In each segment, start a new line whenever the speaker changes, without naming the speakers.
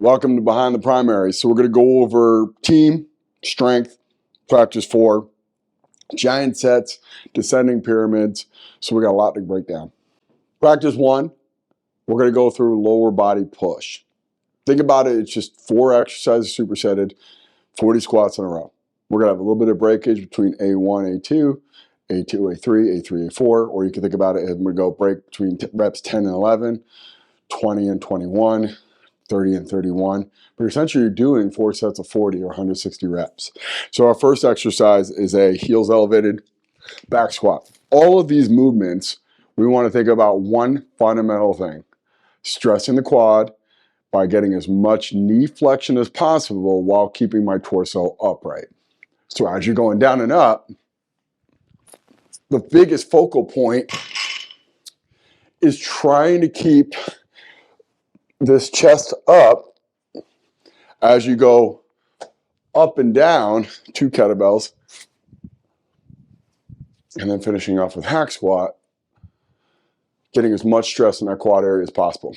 Welcome to Behind the Primaries. So we're going to go over team, strength, practice 4, giant sets, descending pyramids. So we got a lot to break down. Practice 1, we're going to go through lower body push. Think about it, it's just 4 exercises supersetted, 40 squats in a row. We're going to have a little bit of breakage between A1, A2, A2, A3, A3, A4, or you can think about it as we go break between reps 10 and 11, 20 and 21, 30 and 31, but essentially you're doing 4 sets of 40 or 160 reps. So our first exercise is a heels elevated back squat. All of these movements, we want to think about one fundamental thing, stressing the quad by getting as much knee flexion as possible while keeping my torso upright. So as you're going down and up, the biggest focal point is trying to keep this chest up as you go up and down 2 kettlebells, and then finishing off with hack squat, getting as much stress in that quad area as possible.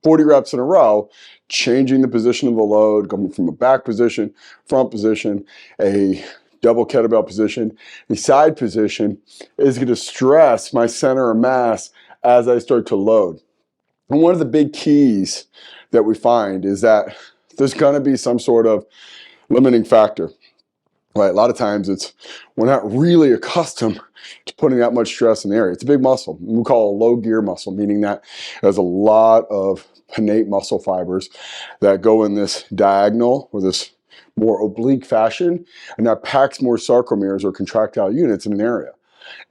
40 reps in a row, changing the position of the load, going from a back position, front position, a double kettlebell position, a side position, is going to stress my center of mass as I start to load. And one of the big keys that we find is that there's going to be some sort of limiting factor. Right, a lot of times we're not really accustomed to putting that much stress in the area. It's a big muscle. We call it a low gear muscle, meaning that it has a lot of pinnate muscle fibers that go in this diagonal or this more oblique fashion, and that packs more sarcomeres or contractile units in an area.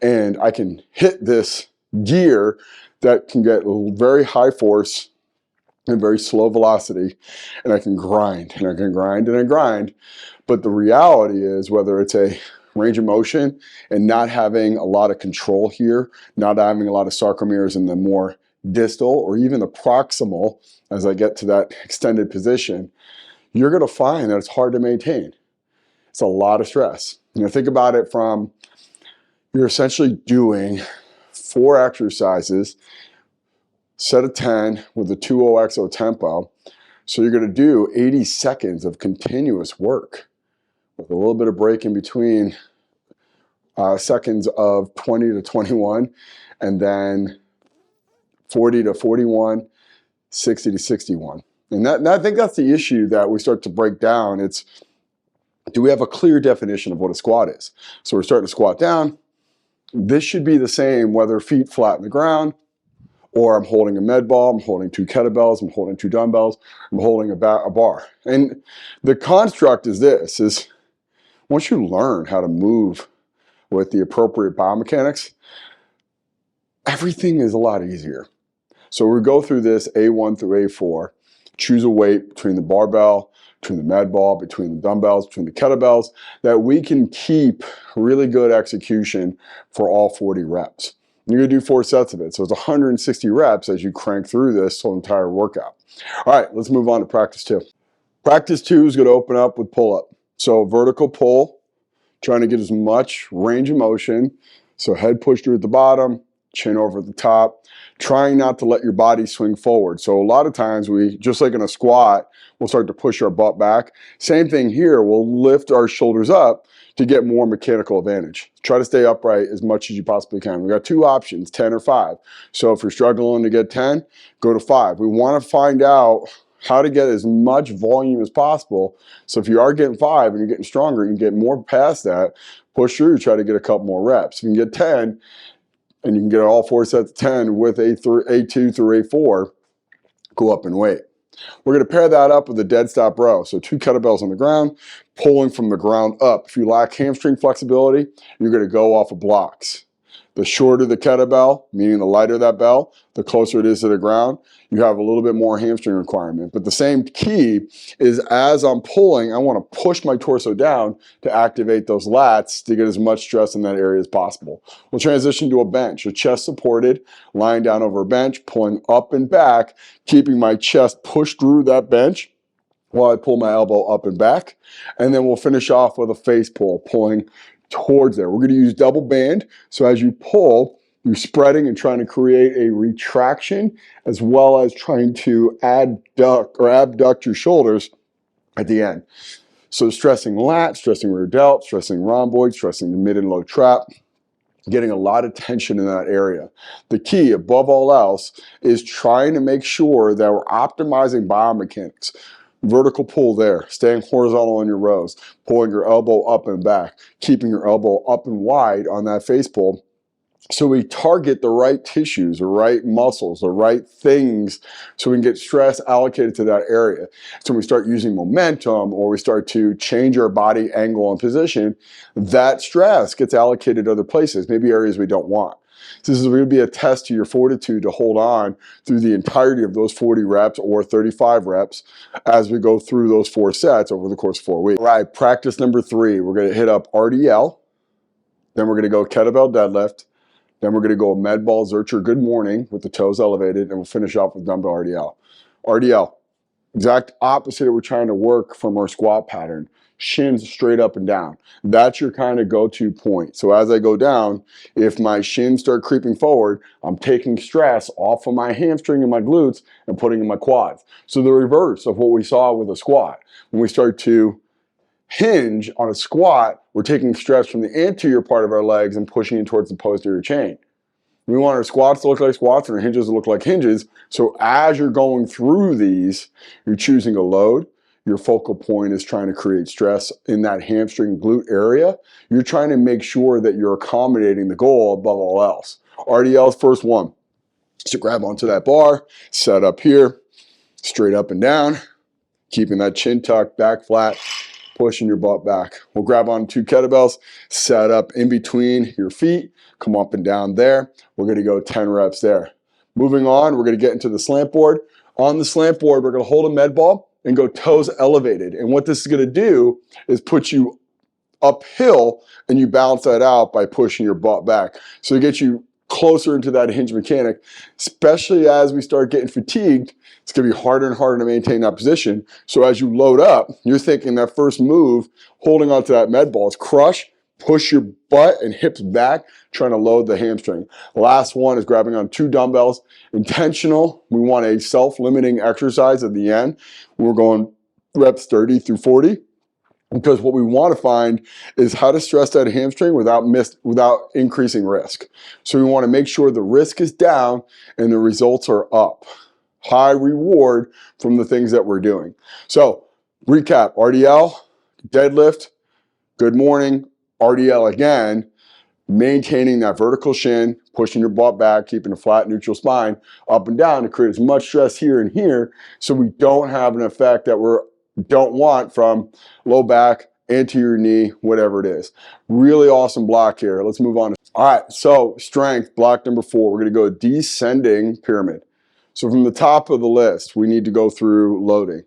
And I can hit this gear that can get very high force and very slow velocity, and I can grind, and I can grind, and I grind. But the reality is, whether it's a range of motion and not having a lot of control here, not having a lot of sarcomeres in the more distal or even the proximal, as I get to that extended position, you're going to find that it's hard to maintain. It's a lot of stress. Think about it from, you're essentially doing 4 exercises, set of 10 with a 2-0-XO tempo. So you're going to do 80 seconds of continuous work with a little bit of break in between, seconds of 20 to 21, and then 40 to 41, 60 to 61. And I think that's the issue that we start to break down. It's, do we have a clear definition of what a squat is? So we're starting to squat down. This should be the same whether feet flat on the ground, or I'm holding a med ball, I'm holding 2 kettlebells, I'm holding 2 dumbbells, I'm holding a bar. And the construct is this, is once you learn how to move with the appropriate biomechanics, everything is a lot easier. So we go through this A1 through A4, choose a weight between the barbell, between the med ball, between the dumbbells, between the kettlebells, that we can keep really good execution for all 40 reps. You're going to do 4 sets of it. So it's 160 reps as you crank through this whole entire workout. All right, let's move on to practice 2. Practice 2 is going to open up with pull-up. So vertical pull, trying to get as much range of motion. So head pushed through at the bottom, chin over at the top, trying not to let your body swing forward. So a lot of times we, just like in a squat, we'll start to push our butt back. Same thing here, we'll lift our shoulders up to get more mechanical advantage. Try to stay upright as much as you possibly can. We've got 2 options, 10 or 5. So if you're struggling to get 10, go to 5. We want to find out how to get as much volume as possible. So if you are getting 5 and you're getting stronger, you can get more past that, push through, try to get a couple more reps. If you can get 10, and you can get all 4 sets of 10 with A2 through A4, go up in weight. We're going to pair that up with a dead stop row. So 2 kettlebells on the ground, pulling from the ground up. If you lack hamstring flexibility, you're going to go off of blocks. The shorter the kettlebell, meaning the lighter that bell, the closer it is to the ground, you have a little bit more hamstring requirement. But the same key is, as I'm pulling, I want to push my torso down to activate those lats to get as much stress in that area as possible. We'll transition to a bench, a chest supported, lying down over a bench, pulling up and back, keeping my chest pushed through that bench while I pull my elbow up and back. And then we'll finish off with a face pull, pulling towards there. We're going to use double band. So as you pull, You're spreading and trying to create a retraction as well as trying to abduct your shoulders at the end. So stressing lat, stressing rear delt, stressing rhomboid, stressing the mid and low trap, getting a lot of tension in that area. The key, above all else, is trying to make sure that we're optimizing biomechanics. Vertical pull there, staying horizontal on your rows, pulling your elbow up and back, keeping your elbow up and wide on that face pull. So we target the right tissues, the right muscles, the right things, so we can get stress allocated to that area. So when we start using momentum or we start to change our body angle and position, that stress gets allocated to other places, maybe areas we don't want. So this is going to be a test to your fortitude to hold on through the entirety of those 40 reps or 35 reps as we go through those 4 sets over the course of 4 weeks. All right, practice number 3, we're going to hit up RDL, then we're going to go kettlebell deadlift, then we're going to go med ball Zercher good morning with the toes elevated, and we'll finish off with dumbbell RDL. RDL, exact opposite of we're trying to work from our squat pattern. Shins straight up and down. That's your kind of go-to point. So as I go down, if my shins start creeping forward, I'm taking stress off of my hamstring and my glutes and putting in my quads. So the reverse of what we saw with a squat. When we start to hinge on a squat, we're taking stress from the anterior part of our legs and pushing it towards the posterior chain. We want our squats to look like squats and our hinges to look like hinges. So as you're going through these, you're choosing a load. Your focal point is trying to create stress in that hamstring glute area. You're trying to make sure that you're accommodating the goal above all else. RDL's first one. So grab onto that bar, set up here, straight up and down, keeping that chin tucked, back flat, pushing your butt back. We'll grab on 2 kettlebells, set up in between your feet, come up and down there. We're going to go 10 reps there. Moving on, we're going to get into the slant board. On the slant board, we're going to hold a med ball and go toes elevated. And what this is going to do is put you uphill and you balance that out by pushing your butt back. So it gets you closer into that hinge mechanic, especially as we start getting fatigued. It's going to be harder and harder to maintain that position. So as you load up, you're thinking that first move, holding onto that med ball is crush, push your butt and hips back, trying to load the hamstring. Last one is grabbing on 2 dumbbells. Intentional. We want a self-limiting exercise at the end. We're going reps 30 through 40. Because what we want to find is how to stress that hamstring without increasing risk. So we want to make sure the risk is down and the results are up. High reward from the things that we're doing. So recap, RDL, deadlift, good morning, RDL again, maintaining that vertical shin, pushing your butt back, keeping a flat neutral spine up and down to create as much stress here and here so we don't have an effect that we don't want from low back, anterior knee, whatever it is. Really awesome block here. Let's move on. All right, so strength, block number 4. We're going to go descending pyramid. So from the top of the list, we need to go through loading.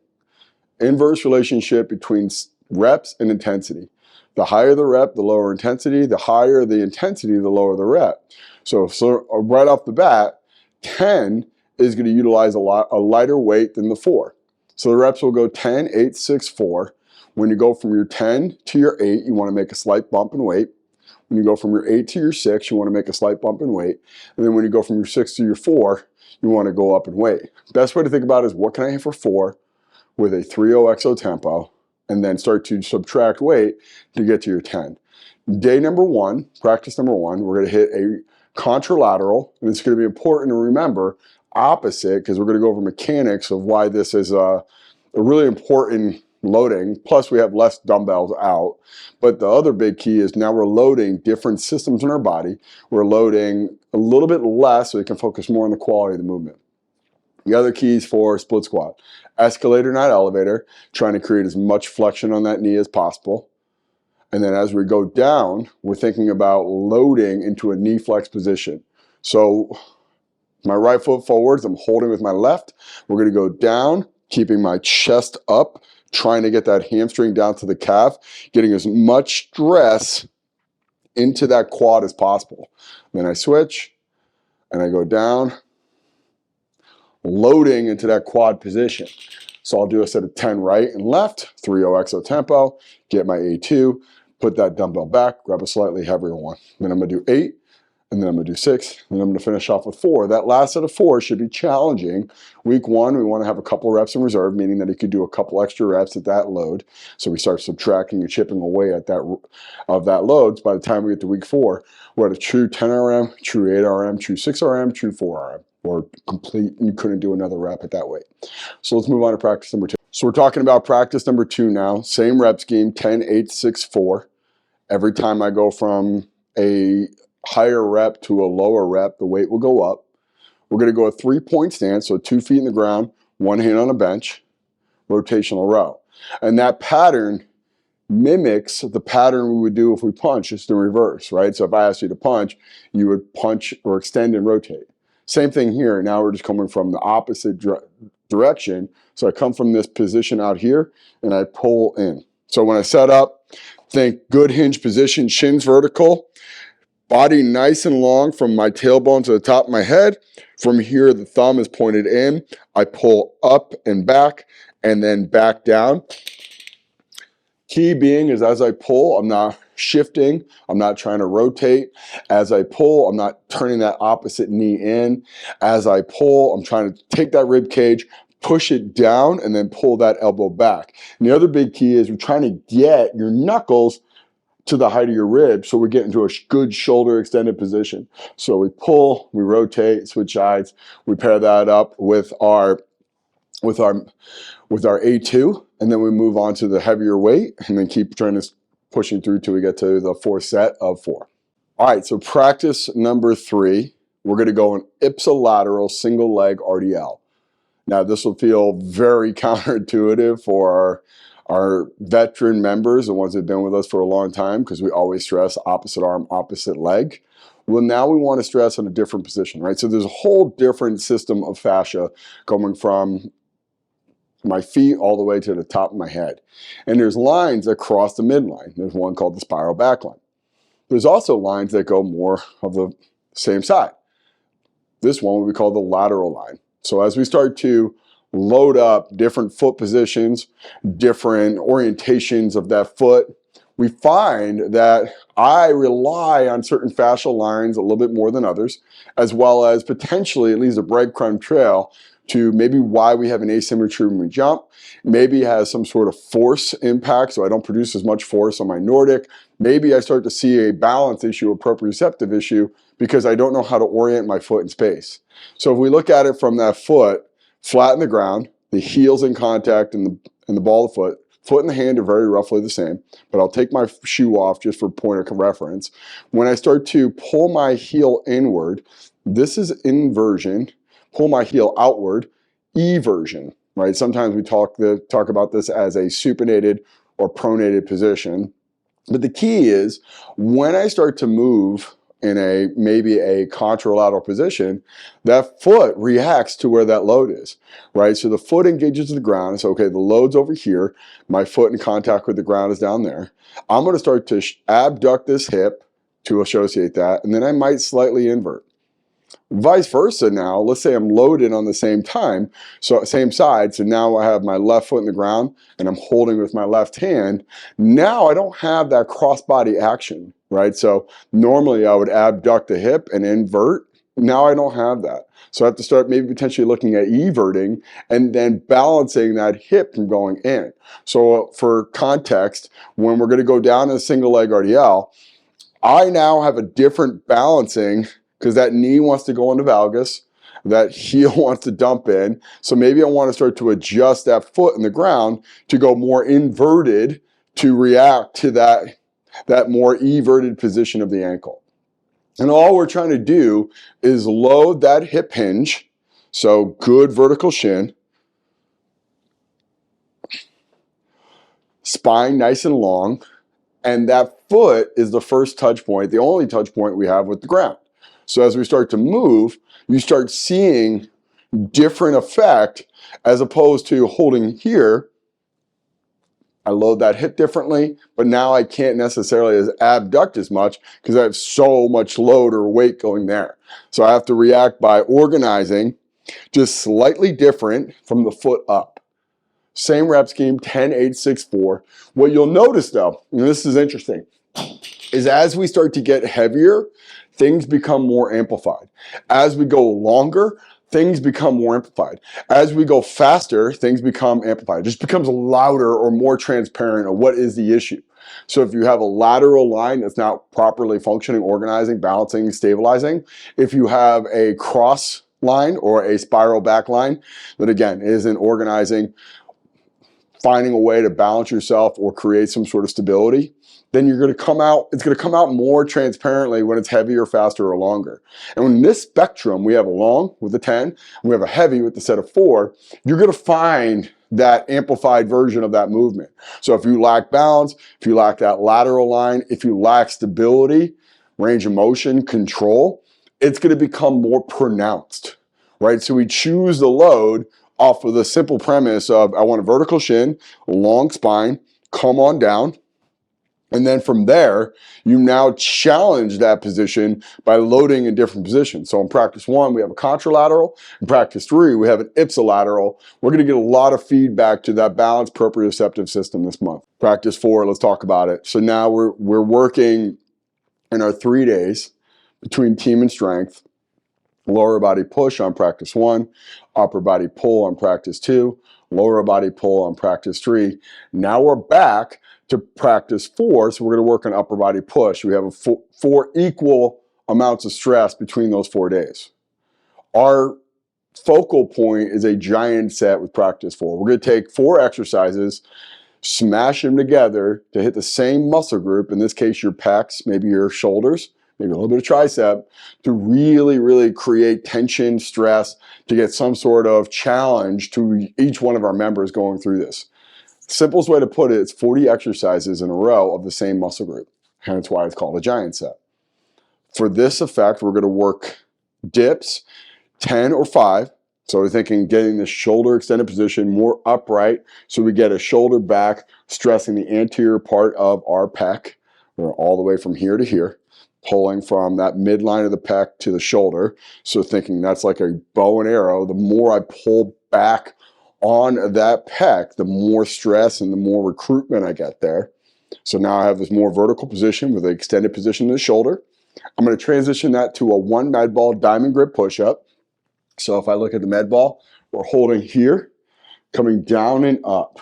Inverse relationship between reps and intensity. The higher the rep, the lower intensity. The higher the intensity, the lower the rep. So right off the bat, 10 is going to utilize a lighter weight than the 4. So the reps will go 10, 8, 6, 4. When you go from your 10 to your 8, you want to make a slight bump in weight. When you go from your 8 to your 6, you want to make a slight bump in weight. And then when you go from your 6 to your 4, you want to go up in weight. Best way to think about it is what can I hit for 4 with a 3-0 exo tempo, and then start to subtract weight to get to your 10. Day number 1, practice number 1, we're going to hit a contralateral, and it's going to be important to remember opposite because we're going to go over mechanics of why this is a really important loading. Plus we have less dumbbells out, but the other big key is now we're loading different systems in our body. We're loading a little bit less so we can focus more on the quality of the movement. The other keys for split squat: escalator, not elevator, trying to create as much flexion on that knee as possible. And then as we go down, we're thinking about loading into a knee flex position. So my right foot forwards, I'm holding with my left. We're going to go down, keeping my chest up, trying to get that hamstring down to the calf, getting as much stress into that quad as possible. Then I switch and I go down, loading into that quad position. So I'll do a set of 10 right and left, 3-0 exo tempo, get my A2, put that dumbbell back, grab a slightly heavier one. Then I'm going to do 8 and then I'm going to do 6, and then I'm going to finish off with 4. That last set of 4 should be challenging. Week 1, we want to have a couple reps in reserve, meaning that he could do a couple extra reps at that load. So we start subtracting and chipping away at that load. So by the time we get to week 4, we're at a true 10 RM, true 8 RM, true 6 RM, true 4 RM, or complete. You couldn't do another rep at that weight. So let's move on to practice number 2. So we're talking about practice number 2 now. Same rep scheme, 10, 8, 6, 4. Every time I go from a higher rep to a lower rep, the weight will go up. We're going to go a 3-point stance, so 2 feet in the ground, 1 hand on a bench, rotational row. And that pattern mimics the pattern we would do if we punch, just in reverse, right? So if I asked you to punch, you would punch or extend and rotate. Same thing here. Now we're just coming from the opposite direction. So I come from this position out here and I pull in. So when I set up, think good hinge position, shins vertical, body nice and long from my tailbone to the top of my head. From here, the thumb is pointed in. I pull up and back and then back down. Key being is as I pull, I'm not shifting. I'm not trying to rotate. As I pull, I'm not turning that opposite knee in. As I pull, I'm trying to take that rib cage, push it down, and then pull that elbow back. And the other big key is we're trying to get your knuckles to the height of your ribs, so we get into a good shoulder extended position. So we pull, we rotate, switch sides, we pair that up with our A2, and then we move on to the heavier weight, and then keep trying to pushing through till we get to the 4th set of 4. All right, so practice number 3, we're going to go an ipsilateral single leg RDL. Now this will feel very counterintuitive for our veteran members, the ones that have been with us for a long time, because we always stress opposite arm, opposite leg. Well, now we want to stress on a different position, right? So there's a whole different system of fascia going from my feet all the way to the top of my head. And there's lines that cross the midline. There's one called the spiral back line. There's also lines that go more of the same side. This one we call the lateral line. So as we start to load up different foot positions, different orientations of that foot, we find that I rely on certain fascial lines a little bit more than others, as well as potentially at least a breadcrumb trail to maybe why we have an asymmetry when we jump. Maybe it has some sort of force impact, so I don't produce as much force on my Nordic. Maybe I start to see a balance issue, a proprioceptive issue, because I don't know how to orient my foot in space. So if we look at it from that foot, flat in the ground, the heel's in contact and the ball of the foot, foot and the hand are very roughly the same, but I'll take my shoe off just for point of reference. When I start to pull my heel inward, this is inversion. Pull my heel outward, eversion, right? Sometimes we talk about this as a supinated or pronated position. But the key is when I start to move in maybe a contralateral position, that foot reacts to where that load is, right? So the foot engages the ground. So, okay, the load's over here. My foot in contact with the ground is down there. I'm going to start to abduct this hip to associate that, and then I might slightly invert. Vice versa now, let's say I'm loaded on the same time, so same side, so now I have my left foot in the ground and I'm holding with my left hand. Now I don't have that cross-body action, right? So normally I would abduct the hip and invert. Now I don't have that. So I have to start maybe potentially looking at everting and then balancing that hip from going in. So for context, when we're going to go down in a single leg RDL, I now have a different balancing because that knee wants to go into valgus, that heel wants to dump in. So maybe I want to start to adjust that foot in the ground to go more inverted to react to that more everted position of the ankle. And all we're trying to do is load that hip hinge, so good vertical shin, spine nice and long, and that foot is the first touch point, the only touch point we have with the ground. So as we start to move, you start seeing different effect as opposed to holding here. I load that hip differently, but now I can't necessarily abduct as much because I have so much load or weight going there. So I have to react by organizing just slightly different from the foot up. Same rep scheme, 10, 8, 6, 4. What you'll notice though, and this is interesting, is as we start to get heavier, things become more amplified. As we go longer, things become more amplified. As we go faster, things become amplified. It just becomes louder or more transparent of what is the issue. So if you have a lateral line that's not properly functioning, organizing, balancing, stabilizing, if you have a cross line or a spiral back line that again isn't organizing, finding a way to balance yourself or create some sort of stability, then you're going to come out, it's going to come out more transparently when it's heavier, faster, or longer. And in this spectrum, we have a long with a 10, and we have a heavy with the set of 4, you're going to find that amplified version of that movement. So if you lack balance, if you lack that lateral line, if you lack stability, range of motion, control, it's going to become more pronounced, right? So we choose the load off of the simple premise of I want a vertical shin, a long spine, come on down. And then from there, you now challenge that position by loading in different positions. So in practice 1, we have a contralateral. In practice 3, we have an ipsilateral. We're going to get a lot of feedback to that balanced proprioceptive system this month. Practice 4, let's talk about it. So now we're working in our 3 days between team and strength. Lower body push on practice 1, upper body pull on practice 2, lower body pull on practice 3. Now we're back to practice 4, so we're going to work on upper body push. We have a 4 equal amounts of stress between those 4 days. Our focal point is a giant set with practice 4. We're going to take 4 exercises, smash them together to hit the same muscle group, in this case your pecs, maybe your shoulders, maybe a little bit of tricep, to really, really create tension, stress, to get some sort of challenge to each one of our members going through this. Simplest way to put it, it's 40 exercises in a row of the same muscle group. Hence why it's called a giant set. For this effect, we're going to work dips, 10 or 5. So we're thinking getting the shoulder extended position more upright so we get a shoulder back, stressing the anterior part of our pec. We're all the way from here to here, pulling from that midline of the pec to the shoulder. So thinking that's like a bow and arrow. The more I pull back on that pec, the more stress and the more recruitment I get there. So now I have this more vertical position with an extended position in the shoulder. I'm going to transition that to a 1 med ball diamond grip push-up. So if I look at the med ball, we're holding here, coming down and up.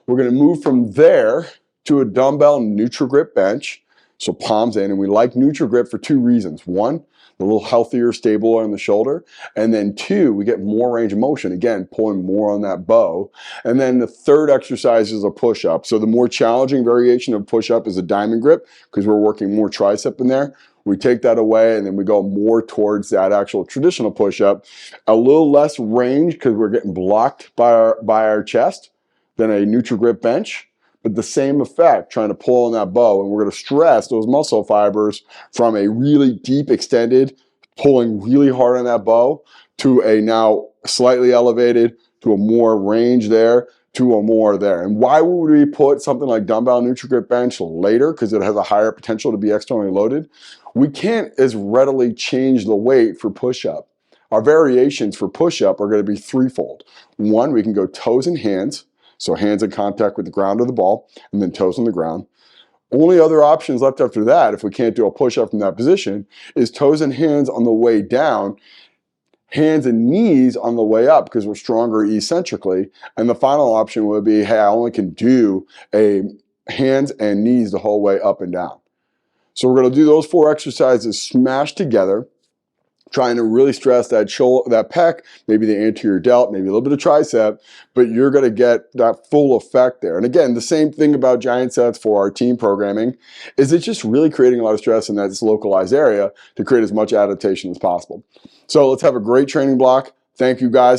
We're going to move from there to a dumbbell neutral grip bench. So palms in, and we like neutral grip for 2 reasons. 1, a little healthier, stabler on the shoulder. And then 2, we get more range of motion. Again, pulling more on that bow. And then the third exercise is a push-up. So the more challenging variation of push-up is a diamond grip because we're working more tricep in there. We take that away and then we go more towards that actual traditional push-up. A little less range because we're getting blocked by our chest than a neutral grip bench. But the same effect, trying to pull on that bow, and we're going to stress those muscle fibers from a really deep extended, pulling really hard on that bow, to a now slightly elevated, to a more range there, to a more there. And why would we put something like dumbbell neutral grip bench later? Because it has a higher potential to be externally loaded. We can't as readily change the weight for push-up. Our variations for push-up are going to be threefold. 1, we can go toes and hands. So hands in contact with the ground of the ball, and then toes on the ground. Only other options left after that, if we can't do a push-up from that position, is toes and hands on the way down, hands and knees on the way up because we're stronger eccentrically. And the final option would be, hey, I only can do a hands and knees the whole way up and down. So we're going to do those 4 exercises smashed together, trying to really stress that shoulder, that pec, maybe the anterior delt, maybe a little bit of tricep, but you're going to get that full effect there. And again, the same thing about giant sets for our team programming is it's just really creating a lot of stress in that localized area to create as much adaptation as possible. So let's have a great training block. Thank you guys.